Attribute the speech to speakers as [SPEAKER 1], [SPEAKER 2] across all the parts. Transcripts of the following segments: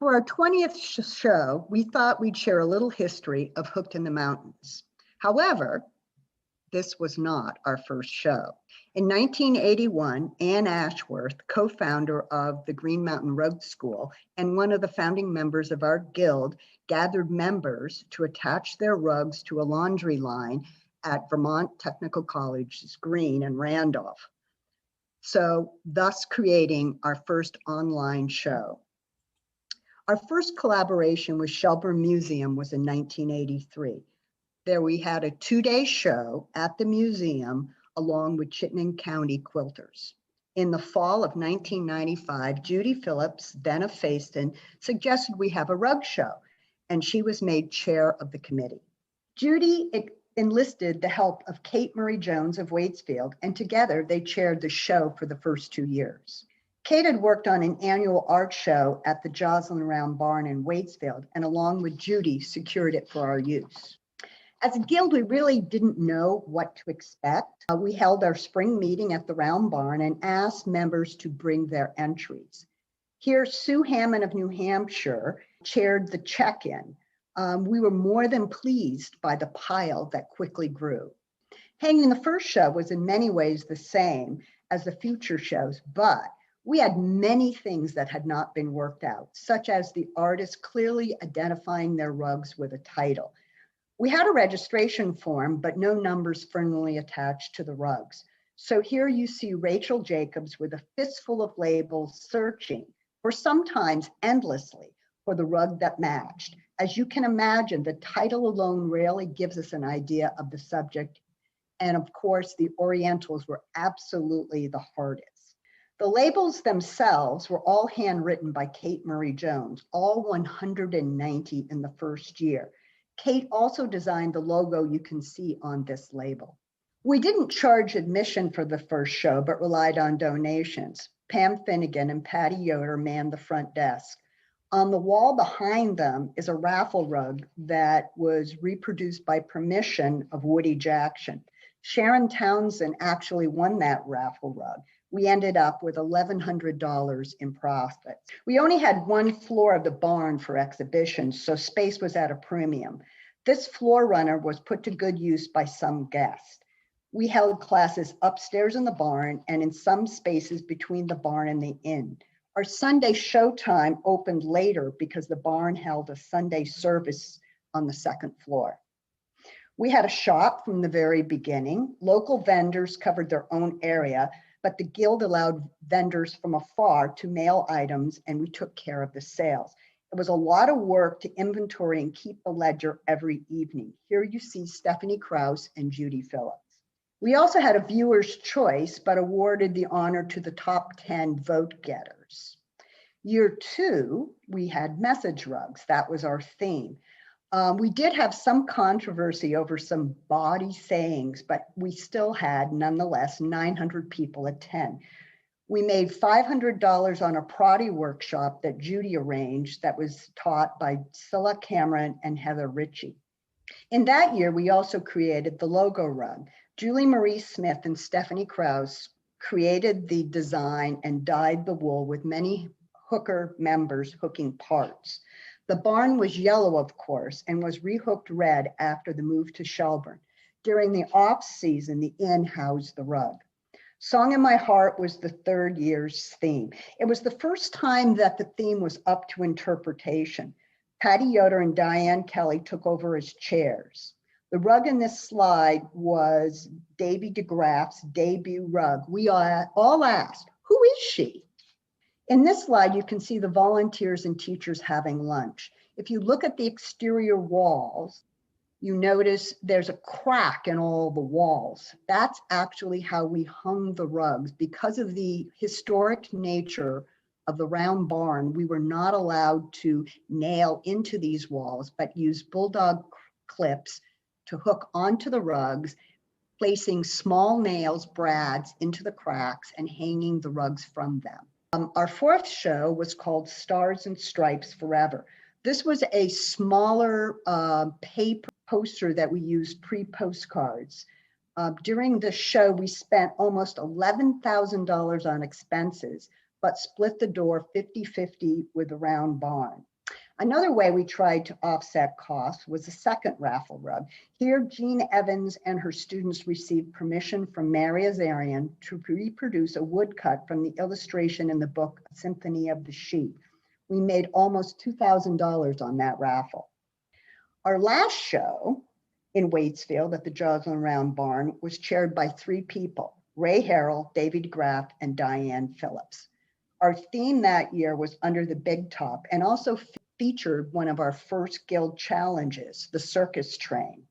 [SPEAKER 1] For our 20th show, we thought we'd share a little history of Hooked in the Mountains. However, this was not our first show. In 1981, Ann Ashworth, co-founder of the Green Mountain Rug School and one of the founding members of our guild, gathered members to attach their rugs to a laundry line at Vermont Technical College's Green and Randolph. So thus creating our first online show. Our first collaboration with Shelburne Museum was in 1983. There we had a 2-day show at the museum along with Chittenden County quilters. In the fall of 1995, Judy Phillips, then of Fayston, suggested we have a rug show, and she was made chair of the committee. Judy enlisted the help of Kate Murray Jones of Waitsfield, and together they chaired the show for the first 2 years. Kate had worked on an annual art show at the Joslyn Round Barn in Waitsfield, and along with Judy, secured it for our use. As a guild, we really didn't know what to expect. We held our spring meeting at the Round Barn and asked members to bring their entries. Here, Sue Hammond of New Hampshire chaired the check-in. We were more than pleased by the pile that quickly grew. Hanging the first show was in many ways the same as the future shows, but we had many things that had not been worked out, such as the artists clearly identifying their rugs with a title. We had a registration form, but no numbers firmly attached to the rugs. So here you see Rachel Jacobs with a fistful of labels searching for sometimes endlessly for the rug that matched. As you can imagine, the title alone rarely gives us an idea of the subject. And of course, the Orientals were absolutely the hardest. The labels themselves were all handwritten by Kate Murray Jones, all 190 in the first year. Kate also designed the logo you can see on this label. We didn't charge admission for the first show, but relied on donations. Pam Finnegan and Patty Yoder manned the front desk. On the wall behind them is a raffle rug that was reproduced by permission of Woody Jackson. Sharon Townsend actually won that raffle rug. We ended up with $1,100 in profits. We only had one floor of the barn for exhibitions, so space was at a premium. This floor runner was put to good use by some guests. We held classes upstairs in the barn and in some spaces between the barn and the inn. Our Sunday showtime opened later because the barn held a Sunday service on the second floor. We had a shop from the very beginning. Local vendors covered their own area, but the guild allowed vendors from afar to mail items, and we took care of the sales. It was a lot of work to inventory and keep the ledger every evening. Here you see Stephanie Krause and Judy Phillips. We also had a viewer's choice, but awarded the honor to the top 10 vote getters. Year 2, we had message rugs. That was our theme. We did have some controversy over some bawdy sayings, but we still had, nonetheless, 900 people attend. We made $500 on a Prodi workshop that Judy arranged that was taught by Scylla Cameron and Heather Ritchie. In that year, we also created the logo rug. Julie Marie Smith and Stephanie Krause created the design and dyed the wool with many hooker members hooking parts. The barn was yellow, of course, and was rehooked red after the move to Shelburne. During the off-season, the inn housed the rug. Song in My Heart was the third year's theme. It was the first time that the theme was up to interpretation. Patty Yoder and Diane Kelly took over as chairs. The rug in this slide was Davy DeGraff's debut rug. We all asked, who is she? In this slide, you can see the volunteers and teachers having lunch. If you look at the exterior walls, you notice there's a crack in all the walls. That's actually how we hung the rugs. Because of the historic nature of the round barn, we were not allowed to nail into these walls, but use bulldog clips to hook onto the rugs, placing small nails, brads, into the cracks and hanging the rugs from them. Our fourth show was called Stars and Stripes Forever. This was a smaller paper poster that we used pre-postcards. During the show, we spent almost $11,000 on expenses, but split the door 50-50 with the round barn. Another way we tried to offset costs was the second raffle rug. Here, Jean Evans and her students received permission from Mary Azarian to reproduce a woodcut from the illustration in the book Symphony of the Sheep. We made almost $2,000 on that raffle. Our last show in Waitsfield at the Joslin Round Barn was chaired by three people: Ray Harrell, David Graff, and Diane Phillips. Our theme that year was Under the Big Top, and also featured one of our first guild challenges, the circus train.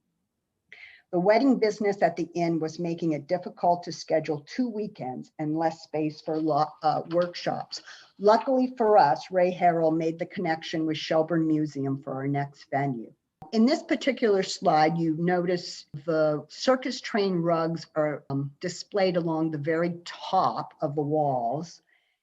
[SPEAKER 1] The wedding business at the inn was making it difficult to schedule 2 weekends and less space for workshops. Luckily for us, Ray Harrell made the connection with Shelburne Museum for our next venue. In this particular slide, you notice the circus train rugs are displayed along the very top of the walls.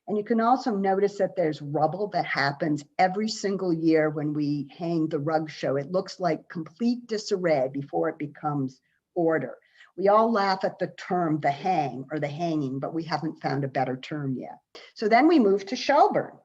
[SPEAKER 1] And you can also notice that there's rubble that happens every single year when we hang the rug show. It looks like complete disarray before it becomes order. We all laugh at the term the hang or the hanging, but we haven't found a better term yet. So then we moved to Shelburne.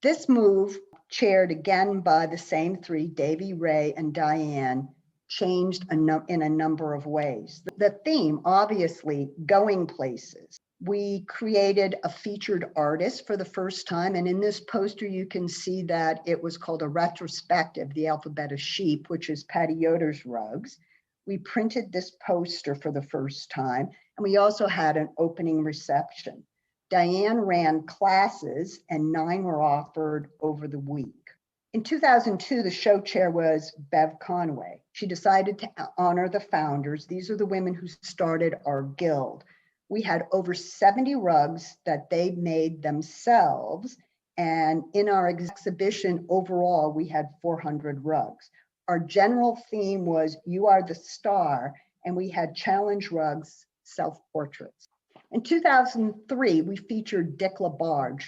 [SPEAKER 1] This move, chaired again by the same three, Davy, Ray, and Diane, changed in a number of ways. The theme, obviously, going places. We created a featured artist for the first time. And in this poster, you can see that it was called a retrospective, the Alphabet of Sheep, which is Patty Yoder's rugs. We printed this poster for the first time. And we also had an opening reception. Diane ran classes and 9 were offered over the week. In 2002, the show chair was Bev Conway. She decided to honor the founders. These are the women who started our guild. We had over 70 rugs that they made themselves. And in our exhibition overall, we had 400 rugs. Our general theme was You Are the Star, and we had challenge rugs, self-portraits. In 2003, we featured Dick LaBarge.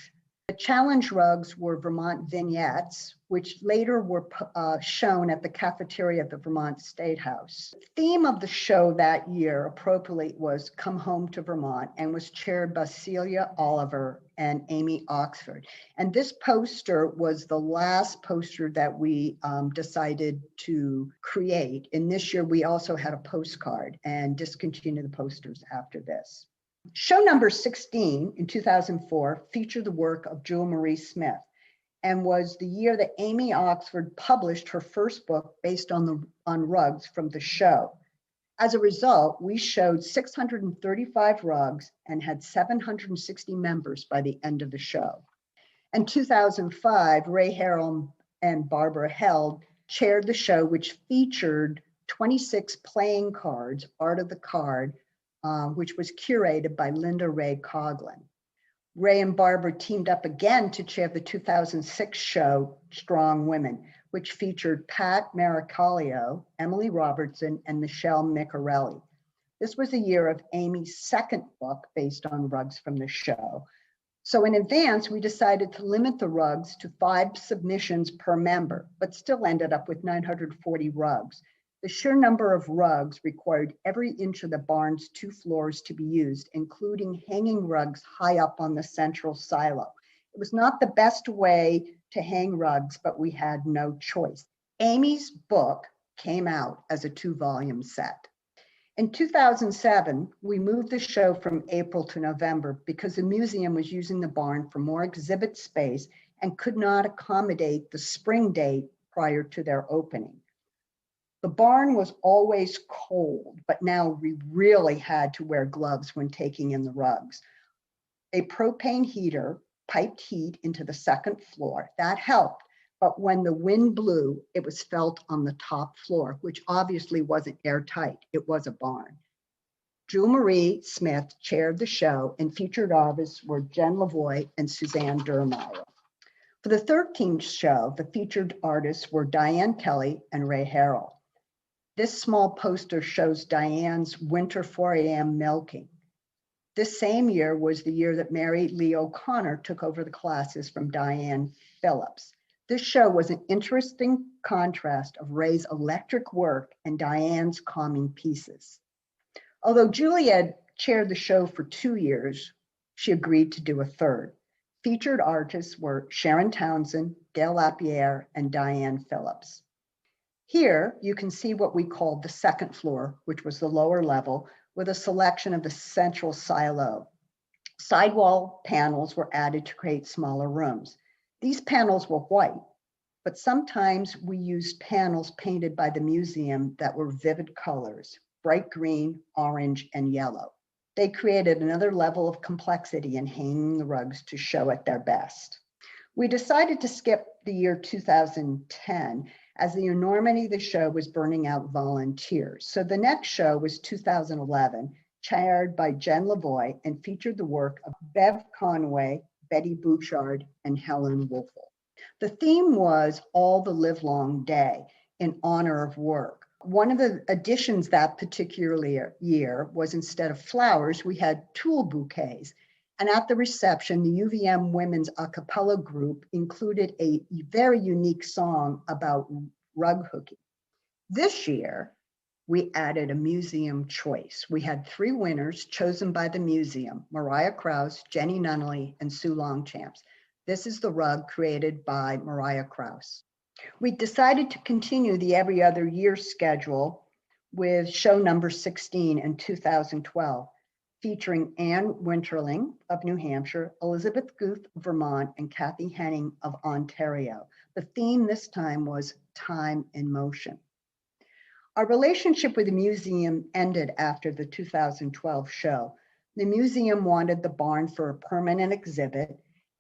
[SPEAKER 1] The challenge rugs were Vermont vignettes, which later were shown at the cafeteria at the Vermont State House. The theme of the show that year, appropriately, was Come Home to Vermont, and was chaired by Celia Oliver and Amy Oxford. And this poster was the last poster that we decided to create. And this year, we also had a postcard and discontinued the posters after this. Show number 16 in 2004 featured the work of Jewel Marie Smith, and was the year that Amy Oxford published her first book based on rugs from the show. As a result, we showed 635 rugs and had 760 members by the end of the show. In 2005, Ray Harrell and Barbara Held chaired the show, which featured 26 playing cards, Art of the Card, which was curated by Linda Ray Coughlin. Ray and Barbara teamed up again to chair the 2006 show, Strong Women, which featured Pat Maracalio, Emily Robertson, and Michelle Micarelli. This was the year of Amy's second book based on rugs from the show. So in advance, we decided to limit the rugs to 5 submissions per member, but still ended up with 940 rugs. The sheer number of rugs required every inch of the barn's 2 floors to be used, including hanging rugs high up on the central silo. It was not the best way to hang rugs, but we had no choice. Amy's book came out as a 2-volume set. In 2007, we moved the show from April to November because the museum was using the barn for more exhibit space and could not accommodate the spring date prior to their opening. The barn was always cold, but now we really had to wear gloves when taking in the rugs. A propane heater piped heat into the second floor. That helped, but when the wind blew, it was felt on the top floor, which obviously wasn't airtight. It was a barn. Jewel Marie Smith chaired the show, and featured artists were Jen Lavoie and Suzanne Dirmaier. For the 13th show, the featured artists were Diane Kelly and Ray Harrell. This small poster shows Diane's winter 4 a.m. milking. This same year was the year that Mary Lee O'Connor took over the classes from Diane Phillips. This show was an interesting contrast of Ray's electric work and Diane's calming pieces. Although Julie had chaired the show for 2 years, she agreed to do a third. Featured artists were Sharon Townsend, Gail Lapierre, and Diane Phillips. Here, you can see what we called the second floor, which was the lower level, with a selection of the central silo. Sidewall panels were added to create smaller rooms. These panels were white, but sometimes we used panels painted by the museum that were vivid colors, bright green, orange, and yellow. They created another level of complexity in hanging the rugs to show at their best. We decided to skip the year 2010 as the enormity of the show was burning out volunteers. So the next show was 2011, chaired by Jen Lavoie and featured the work of Bev Conway, Betty Bouchard, and Helen Wolfel. The theme was All the Livelong Day in honor of work. One of the additions that particular year was instead of flowers, we had tulle bouquets. And at the reception, the UVM Women's a cappella group included a very unique song about rug hooking. This year, we added a museum choice. We had 3 winners chosen by the museum: Mariah Krause, Jenny Nunnally, and Sue Longchamps. This is the rug created by Mariah Krause. We decided to continue the every other year schedule with show number 16 in 2012, featuring Anne Winterling of New Hampshire, Elizabeth Guth of Vermont, and Kathy Henning of Ontario. The theme this time was Time in Motion. Our relationship with the museum ended after the 2012 show. The museum wanted the barn for a permanent exhibit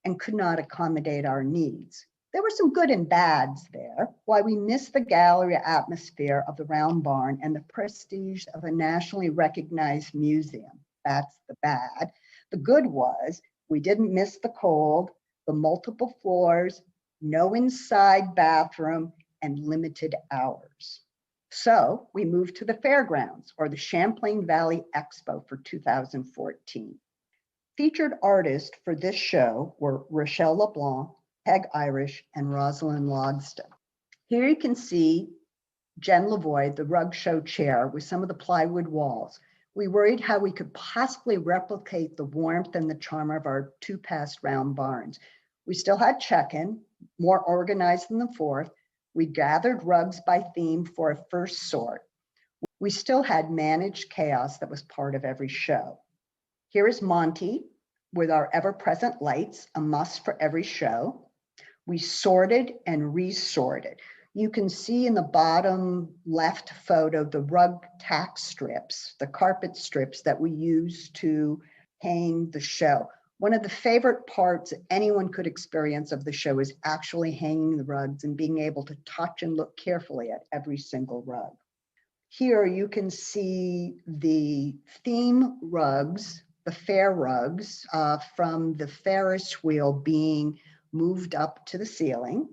[SPEAKER 1] and could not accommodate our needs. There were some good and bads there. While we missed the gallery atmosphere of the round barn and the prestige of a nationally recognized museum, that's the bad. The good was we didn't miss the cold, the multiple floors, no inside bathroom, and limited hours. So we moved to the fairgrounds, or the Champlain Valley Expo, for 2014. Featured artists for this show were Rochelle LeBlanc, Peg Irish, and Rosalind Logston. Here you can see Jen Lavoie, the rug show chair, with some of the plywood walls. We worried how we could possibly replicate the warmth and the charm of our 2 past round barns. We still had check-in, more organized than the 4th. We gathered rugs by theme for a first sort. We still had managed chaos that was part of every show. Here is Monty with our ever-present lights, a must for every show. We sorted and resorted. You can see in the bottom left photo the rug tack strips, the carpet strips that we use to hang the show. One of the favorite parts anyone could experience of the show is actually hanging the rugs and being able to touch and look carefully at every single rug. Here you can see the theme rugs, the fair rugs from the Ferris wheel being moved up to the ceiling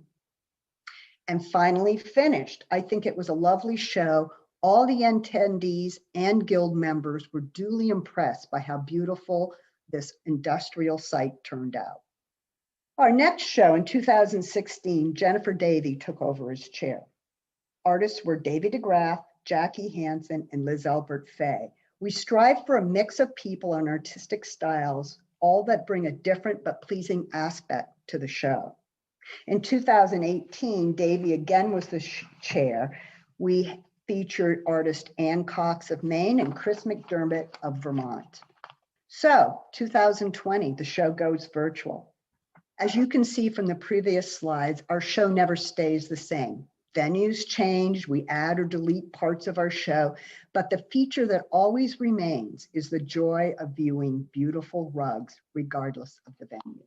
[SPEAKER 1] and finally finished. I think it was a lovely show. All the attendees and guild members were duly impressed by how beautiful this industrial site turned out. Our next show in 2016, Jennifer Davey took over as chair. Artists were Davy DeGraff, Jackie Hansen, and Liz Albert Fay. We strive for a mix of people and artistic styles, all that bring a different but pleasing aspect to the show. In 2018, Davy again was the chair. We featured artist Ann Cox of Maine and Chris McDermott of Vermont. So 2020, the show goes virtual. As you can see from the previous slides, our show never stays the same. Venues change, we add or delete parts of our show, but the feature that always remains is the joy of viewing beautiful rugs, regardless of the venue.